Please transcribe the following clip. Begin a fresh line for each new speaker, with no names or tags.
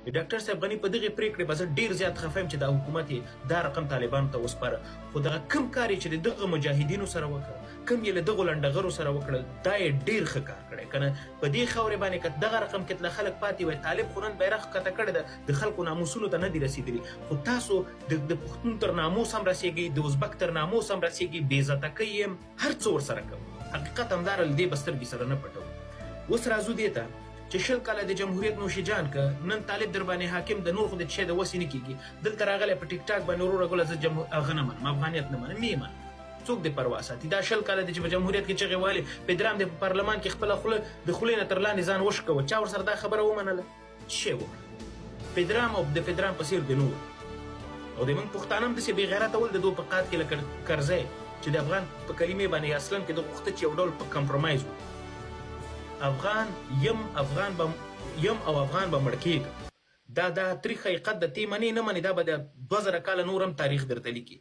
ډاکټر صاحب غني په دغې پرېکړې به زه ډېر زیات خفه یم چې دا حکومت یې دا رقم طالبانو ته وسپاره. خو دغه کوم کار یې چې د دغه مجاهدینو سره وکړ، کوم یې له دغو لنډغرو سره وکړل، دا یې ډېر ښه کار کړی. که نه په دې خاورې باندې که دغه رقم کتله خلک پاتې وای، طالب خو نن بیرغ ښکته کړی ده، د خلکو ناموسونو ته نه دي رسېدلي. خو تاسو د پښتون تر ناموس هم رسېږئ، د ازبک تر ناموس هم رسېږئ، بې عزته کوي یې هم، هر څه ورسره کوي. حقیقت همداره، له دې به سترګې سره نه پټوو. اوس راځو دې ته چې 20 کاله د جمهوریت نوشیجان که نن طالب در باندې حاکم د نور خو د شی د وسې نه کېږي. دلته راغلی په ټیک ټاک باندې وروره ګله زه هغه نه منم، افغانیت نه منم، مې منم. څوک دې پروا ساتي؟ دا 20 کاله دی چې په جمهوریت کې چغې والې، پدرام دې په پارلمان کې خپله خوله د خولې نه تر لاندې ځان وشکوه. چا ورسره دا خبره ومنله؟ څه شی وکړه؟ پدرام او د پدرام په څېر د نور او د موږ پښتانه هم داسې بې غیرته ول د دوی په قات کې لکه کرزی چې د افغان په کلمې باندې اصلا کې د غوښته چې یو ډول په کمپرومایز وکړي. افغان یم او افغان به مړ کېږم. دا تریخ حقیقت د تی منې نه منې، دا به د 2000 کاله نور هم تاریخ درته لیکي.